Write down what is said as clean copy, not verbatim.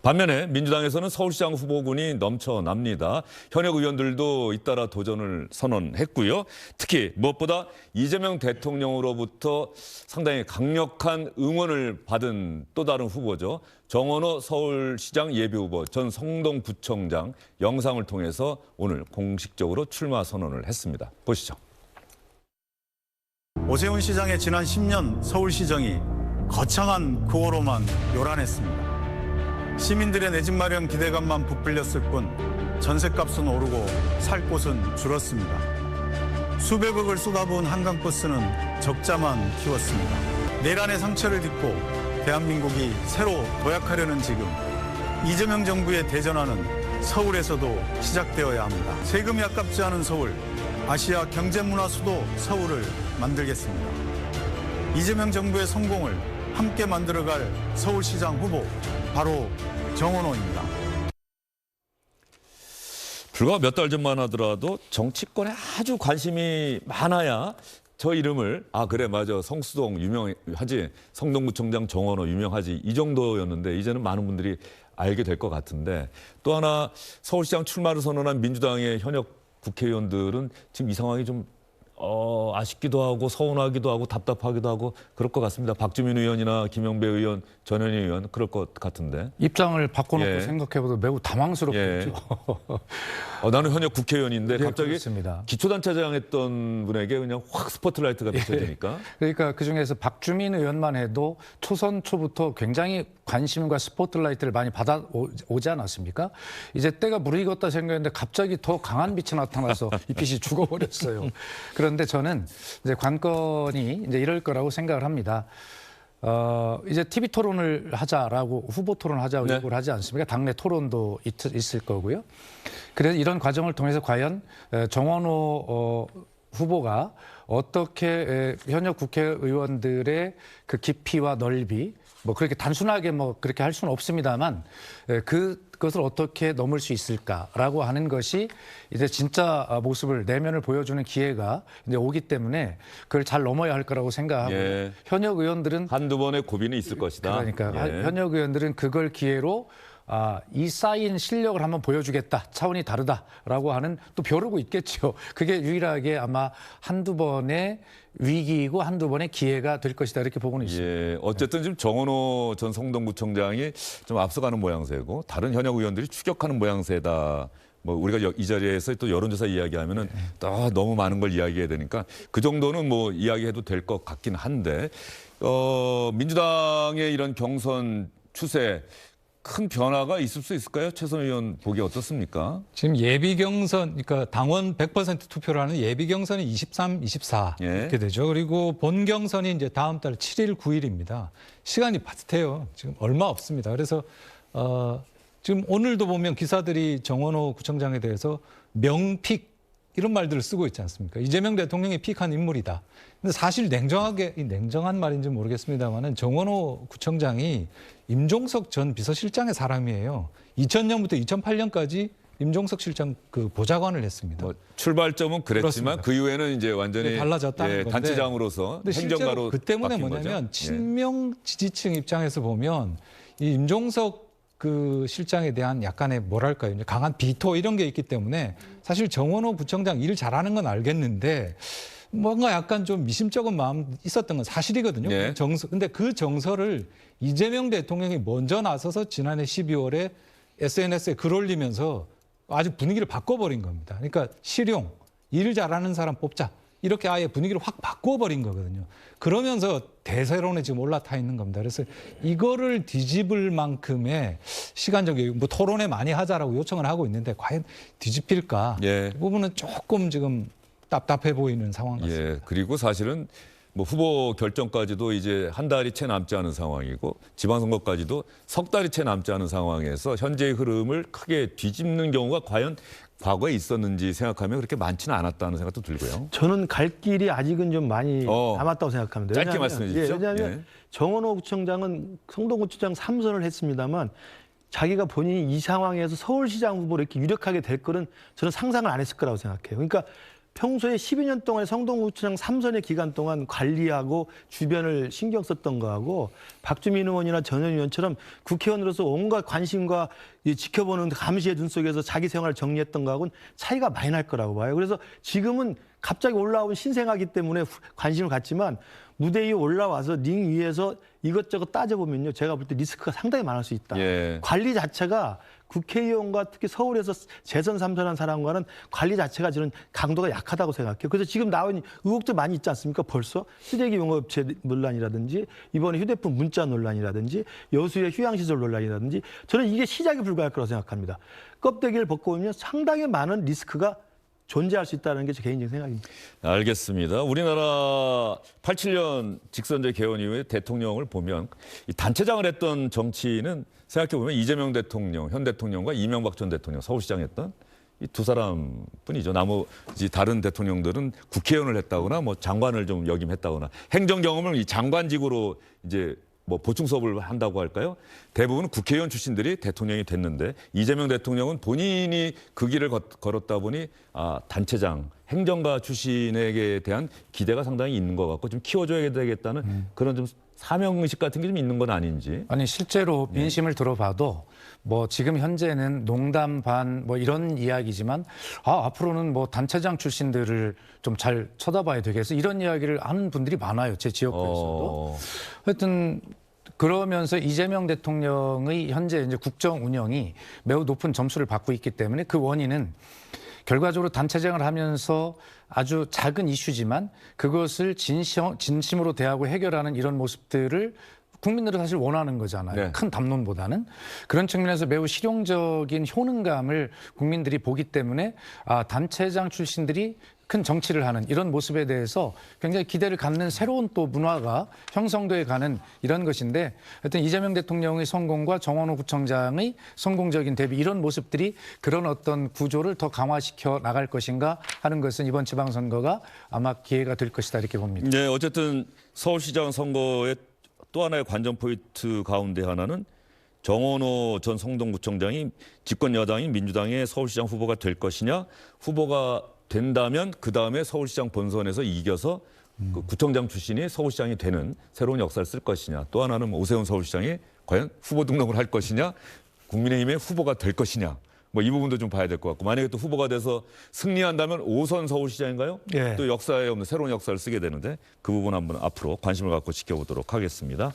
반면에 민주당에서는 서울시장 후보군이 넘쳐납니다. 현역 의원들도 잇따라 도전을 선언했고요. 특히 무엇보다 이재명 대통령으로부터 상당히 강력한 응원을 받은 또 다른 후보죠. 정원호 서울시장 예비후보 전 성동구청장 영상을 통해서 오늘 공식적으로 출마 선언을 했습니다. 보시죠. 오세훈 시장의 지난 10년 서울시정이 거창한 구호로만 요란했습니다. 시민들의 내 집 마련 기대감만 부풀렸을 뿐 전셋값은 오르고 살 곳은 줄었습니다. 수백억을 쏟아부은 한강버스는 적자만 키웠습니다. 내란의 상처를 딛고 대한민국이 새로 도약하려는 지금 이재명 정부의 대전환은 서울에서도 시작되어야 합니다. 세금이 아깝지 않은 서울, 아시아 경제문화 수도 서울을 만들겠습니다. 이재명 정부의 성공을 함께 만들어갈 서울시장 후보 바로 정원호입니다. 불과 몇 달 전만 하더라도 정치권에 아주 관심이 많아야 저 이름을 그래 맞아 성수동 유명하지 성동구청장 정원호 유명하지 이 정도였는데 이제는 많은 분들이 알게 될 것 같은데 또 하나 서울시장 출마를 선언한 민주당의 현역 국회의원들은 지금 이 상황이 좀 아쉽기도 하고 서운하기도 하고 답답하기도 하고 그럴 것 같습니다. 박주민 의원이나 김영배 의원, 전현희 의원 그럴 것 같은데. 입장을 바꿔놓고 생각해보도 매우 당황스럽겠죠. 나는 현역 국회의원인데 갑자기 그렇습니다. 기초단체장 했던 분에게 그냥 확 스포트라이트가 비춰지니까. 그러니까 그중에서 박주민 의원만 해도 초선 초부터 굉장히 관심과 스포트라이트를 많이 받아오지 않았습니까? 이제 때가 무르익었다 생각했는데 갑자기 더 강한 빛이 나타나서 이 빛이 죽어버렸어요. 그런데 저는 이제 관건이 이제 이럴 거라고 생각을 합니다. 이제 TV 토론을 하자라고 후보 토론을 하자고 요구를 하지 않습니까? 당내 토론도 있을 거고요. 그래서 이런 과정을 통해서 과연 정원호 후보가 어떻게 현역 국회의원들의 그 깊이와 넓이 뭐 그렇게 단순하게 뭐 그렇게 할 수는 없습니다만 그것을 어떻게 넘을 수 있을까라고 하는 것이 이제 진짜 모습을 내면을 보여주는 기회가 이제 오기 때문에 그걸 잘 넘어야 할 거라고 생각하고 현역 의원들은 한두 번의 고비는 있을 것이다. 그러니까 현역 의원들은 그걸 기회로 이 쌓인 실력을 한번 보여주겠다. 차원이 다르다라고 하는 또 벼르고 있겠죠. 그게 유일하게 아마 한두 번의 위기이고 한두 번의 기회가 될 것이다. 이렇게 보고는 있습니다. 어쨌든 지금 정원호 전 성동구청장이 좀 앞서가는 모양새고 다른 현역 의원들이 추격하는 모양새다. 뭐 우리가 이 자리에서 또 여론조사 이야기하면은 너무 많은 걸 이야기해야 되니까 그 정도는 뭐 이야기해도 될 것 같긴 한데 민주당의 이런 경선 추세 큰 변화가 있을 수 있을까요? 최선 의원 보기 어떻습니까? 지금 예비 경선, 그러니까 당원 100% 투표를 하는 예비 경선이 23, 24 이렇게 되죠. 그리고 본 경선이 이제 다음 달 7일, 9일입니다. 시간이 바슷해요. 지금 얼마 없습니다. 그래서 지금 오늘도 보면 기사들이 정원호 구청장에 대해서 명픽 이런 말들을 쓰고 있지 않습니까? 이재명 대통령이 픽한 인물이다. 근데 사실 냉정한 말인지 모르겠습니다만은 정원호 구청장이 임종석 전 비서실장의 사람이에요. 2000년부터 2008년까지 임종석 실장 그 보좌관을 했습니다. 출발점은 그랬지만 그렇습니다. 그 이후에는 이제 완전히 달라졌다는 건데. 단체장으로서 행정가로 그 때문에 바뀐 뭐냐면 거죠? 친명 지지층 입장에서 보면 이 임종석 그 실장에 대한 약간의 뭐랄까요, 강한 비토 이런 게 있기 때문에 사실 정원호 구청장 일 잘하는 건 알겠는데 뭔가 약간 좀 미심쩍은 마음 있었던 건 사실이거든요. 근데 그 정서를 이재명 대통령이 먼저 나서서 지난해 12월에 SNS에 글 올리면서 아주 분위기를 바꿔버린 겁니다. 그러니까 실용, 일 잘하는 사람 뽑자. 이렇게 아예 분위기를 확 바꿔버린 거거든요. 그러면서 대세론에 지금 올라타 있는 겁니다. 그래서 이거를 뒤집을 만큼의 시간적인 뭐 토론회 많이 하자라고 요청을 하고 있는데 과연 뒤집힐까? 이 부분은 조금 지금 답답해 보이는 상황 같습니다. 그리고 사실은 뭐 후보 결정까지도 이제 한 달이 채 남지 않은 상황이고 지방선거까지도 석 달이 채 남지 않은 상황에서 현재의 흐름을 크게 뒤집는 경우가 과연 과거에 있었는지 생각하면 그렇게 많지는 않았다는 생각도 들고요. 저는 갈 길이 아직은 좀 많이 남았다고 생각합니다. 짧게 말씀해 주시죠. 왜냐하면 정원호 구청장은 성동구청장 3선을 했습니다만 자기가 본인이 이 상황에서 서울시장 후보로 이렇게 유력하게 될 거는 저는 상상을 안 했을 거라고 생각해요. 그러니까 평소에 12년 동안 성동구청장 3선의 기간 동안 관리하고 주변을 신경 썼던 거하고 박주민 의원이나 전 의원처럼 국회의원으로서 온갖 관심과 이 지켜보는 감시의 눈 속에서 자기 생활을 정리했던 거하고는 차이가 많이 날 거라고 봐요. 그래서 지금은 갑자기 올라온 신생아기 때문에 관심을 갖지만 무대 위에 올라와서 링 위에서 이것저것 따져보면요. 제가 볼 때 리스크가 상당히 많을 수 있다. 예. 관리 자체가 국회의원과 특히 서울에서 재선 3선한 사람과는 관리 자체가 저는 강도가 약하다고 생각해요. 그래서 지금 나온 의혹들 많이 있지 않습니까? 벌써 쓰레기 용업체 논란이라든지 이번에 휴대폰 문자 논란이라든지 여수의 휴양시설 논란이라든지 저는 이게 시작에 불과할 거라고 생각합니다. 껍데기를 벗고 보면 상당히 많은 리스크가 존재할 수 있다는 게 제 개인적인 생각입니다. 알겠습니다. 우리나라 87년 직선제 개헌 이후에 대통령을 보면 이 단체장을 했던 정치인은 생각해보면 이재명 대통령, 현 대통령과 이명박 전 대통령, 서울시장 했던 이 두 사람뿐이죠. 나머지 다른 대통령들은 국회의원을 했다거나 뭐 장관을 좀 역임했다거나 행정 경험을 이 장관직으로 이제 뭐 보충 수업을 한다고 할까요? 대부분 국회의원 출신들이 대통령이 됐는데 이재명 대통령은 본인이 그 길을 걸었다 보니 단체장, 행정가 출신에게 대한 기대가 상당히 있는 것 같고 좀 키워줘야 되겠다는 그런 좀 사명의식 같은 게 좀 있는 건 아닌지. 아니 실제로 민심을 들어봐도 뭐 지금 현재는 농담 반 뭐 이런 이야기지만 앞으로는 뭐 단체장 출신들을 좀 잘 쳐다봐야 되겠어 이런 이야기를 하는 분들이 많아요. 제 지역구에서도. 하여튼 그러면서 이재명 대통령의 현재 이제 국정 운영이 매우 높은 점수를 받고 있기 때문에 그 원인은 결과적으로 단체장을 하면서 아주 작은 이슈지만 그것을 진심으로 대하고 해결하는 이런 모습들을 국민들은 사실 원하는 거잖아요. 네. 큰 담론보다는. 그런 측면에서 매우 실용적인 효능감을 국민들이 보기 때문에 단체장 출신들이 큰 정치를 하는 이런 모습에 대해서 굉장히 기대를 갖는 새로운 또 문화가 형성돼 가는 이런 것인데 하여튼 이재명 대통령의 성공과 정원호 구청장의 성공적인 대비 이런 모습들이 그런 어떤 구조를 더 강화시켜 나갈 것인가 하는 것은 이번 지방선거가 아마 기회가 될 것이다 이렇게 봅니다. 네, 어쨌든 서울시장 선거의 또 하나의 관전 포인트 가운데 하나는 정원호 전 성동구청장이 집권 여당인 민주당의 서울시장 후보가 될 것이냐, 후보가 된다면 그 다음에 서울시장 본선에서 이겨서 그 구청장 출신이 서울시장이 되는 새로운 역사를 쓸 것이냐, 또 하나는 뭐 오세훈 서울시장이 과연 후보 등록을 할 것이냐, 국민의힘의 후보가 될 것이냐, 뭐 이 부분도 좀 봐야 될 것 같고 만약에 또 후보가 돼서 승리한다면 5선 서울시장인가요? 예. 또 역사에 없는 새로운 역사를 쓰게 되는데 그 부분 한번 앞으로 관심을 갖고 지켜보도록 하겠습니다.